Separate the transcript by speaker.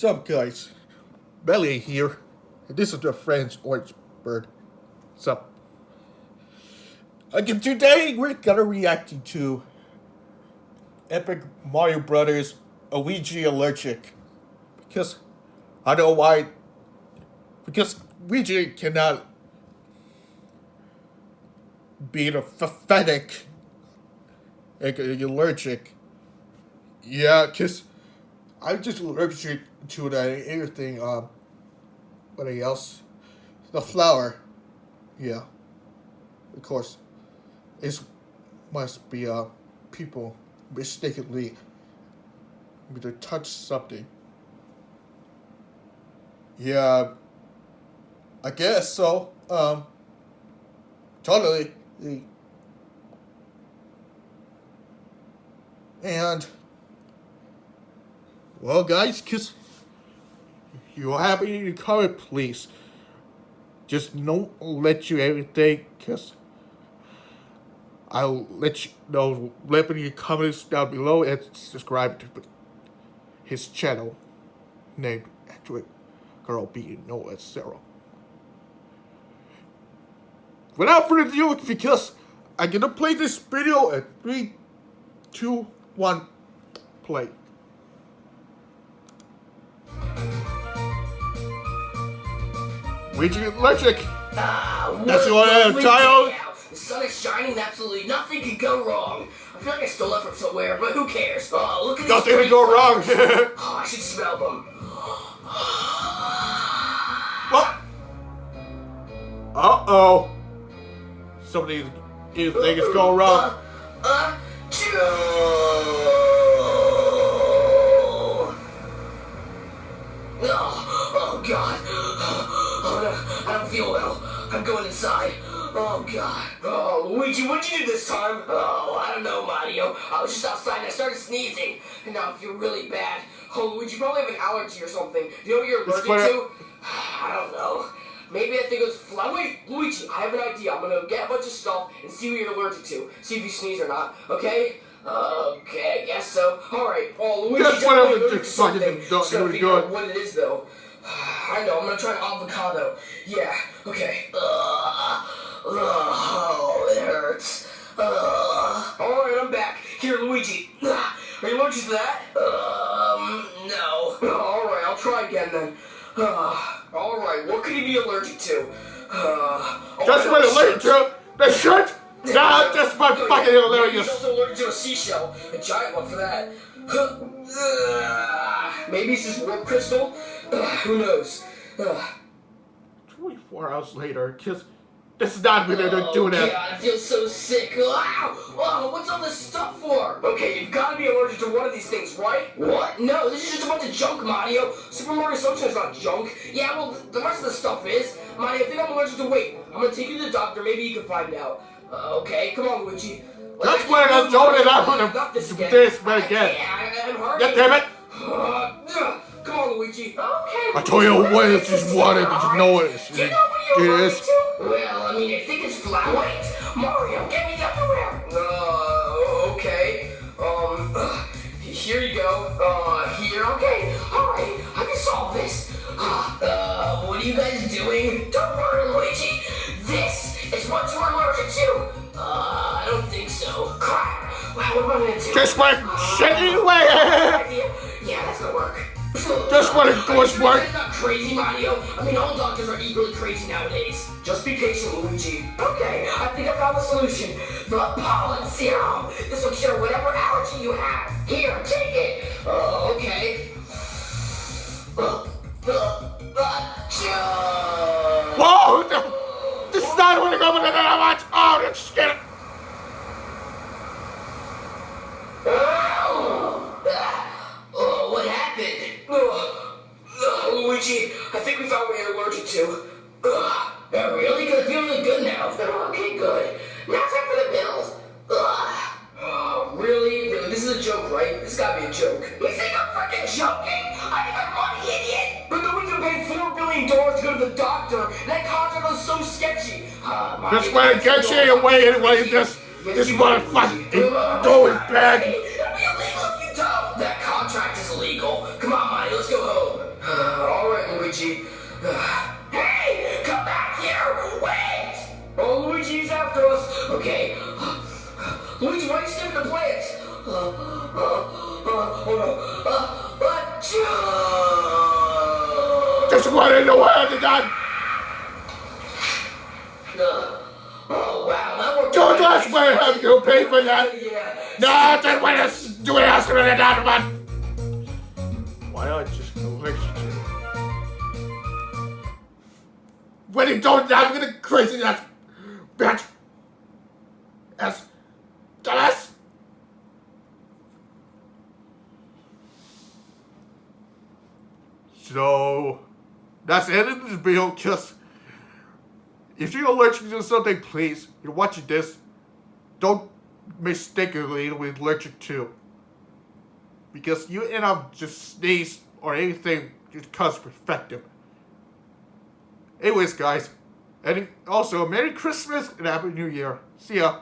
Speaker 1: What's up, guys? Belly here. And this is the Friends Orange Bird. What's up? Again, today we're gonna react to Epic Mario Brothers Luigi Allergic. Because I don't know why. Because Luigi cannot be the pathetic allergic. Yeah, because I'm just allergic to that other thing. What else? The flower. Yeah, of course. It must be people mistakenly either touch something. Yeah, I guess so. Totally. And well, guys, cause you have any comment, please. Just don't let you everything, cause I'll let you know. Let me in the comments down below and subscribe to his channel named actually Girl Being known as Sarah. Without further ado, because I'm gonna play this video at 3, 2, 1, play. Luigi Allergic. That's the one I have, child.
Speaker 2: The sun is shining and absolutely nothing can go wrong. I feel like I stole that from somewhere, but who cares? Oh, look at these.
Speaker 1: Nothing can go wrong.
Speaker 2: Oh, I should smell them.
Speaker 1: What? Uh-oh. Something is going wrong.
Speaker 2: Oh, God. Oh, no, I don't feel well. I'm going inside. Oh, God. Oh, Luigi, what'd you do this time? Oh, I don't know, Mario. I was just outside and I started sneezing. And now I feel really bad. Oh, Luigi, you probably have an allergy or something. Do you know what you're allergic to? I don't know. Maybe I think it was flour. Wait, Luigi, I have an idea. I'm gonna get a bunch of stuff and see what you're allergic to. See if you sneeze or not, okay? Okay, I guess so. Alright, oh, Luigi,
Speaker 1: that's what I'm
Speaker 2: allergic to something.
Speaker 1: just
Speaker 2: gotta figure out what it is, though. I know, I'm gonna try an avocado. Yeah, okay. Oh, it hurts. Alright, I'm back. Here, Luigi. Are you allergic to that? No. Alright, I'll try again then. Alright, what could he be allergic to?
Speaker 1: That's what allergic to? The shirt? Nah, that's my fucking hilarious.
Speaker 2: He's also allergic to a seashell. A giant one for that. Maybe it's this warp crystal? Who knows?
Speaker 1: 24 hours later, because this is not really doing that.
Speaker 2: God, I feel so sick. Wow, what's all this stuff for? Okay, you've got to be allergic to one of these things, right? What? No, this is just a bunch of junk, Mario. Super Mario Sunshine is not junk. Yeah, well, the rest of the stuff is. Mario, I think I'm allergic to weight. I'm gonna take you to the doctor. Maybe you can find out. Okay, come on, Luigi.
Speaker 1: That's why I'm doing it. I'm gonna do this again.
Speaker 2: I'm hurting.
Speaker 1: God damn it.
Speaker 2: Come on, Luigi. Okay.
Speaker 1: I told you what I just wanted to know it.
Speaker 2: Do you know what you're allergic to? Well, I mean, I think it's flour. Wait, Mario, get me the underwear. Okay. Here you go. Here. Okay. All right. I can solve this. What are you guys doing? Don't worry, Luigi. This is what you're allergic to. I don't think so. Crap. Wow, what am I gonna do?
Speaker 1: Just work. Shit anyway.
Speaker 2: Yeah, that's gonna work.
Speaker 1: Just want to go to work.
Speaker 2: That's not crazy, Mario. I mean, all doctors are equally crazy nowadays. Just be patient, Luigi. Okay, I think I found the solution. The pollen serum. This will cure whatever allergy you have. Here, take it. Okay.
Speaker 1: Whoa! This is not what I want. Oh, that's scary.
Speaker 2: What happened? Luigi, I think we found what you're allergic to. Really? Because I feel really good now. Okay, good. Now time for the bills. Really? This is a joke, right? This gotta be a joke. You think I'm freaking joking? I need my money, idiot! But then we can pay $4 billion to go to the doctor, and that contract was so sketchy.
Speaker 1: Just let it get you away anyway. Just motherfucker go in bag.
Speaker 2: It'll be illegal if you don't. That contract is illegal. Come on, Monty, let's go home.
Speaker 1: Just want to know what I done.
Speaker 2: Oh wow, that worked.
Speaker 1: Don't ask why I have to pay for that.
Speaker 2: Yeah.
Speaker 1: No, just wait to do it. Ask me that, man. Why not just go allergic to? When you don't, I'm gonna crazy that bitch. Yes. Dumbass. So that's the end of this video. Just if you're allergic to something, please, you're watching this, don't mistakenly be allergic to. Because you end up just sneeze or anything just cause infective. Anyways, guys, and also Merry Christmas and Happy New Year. See ya.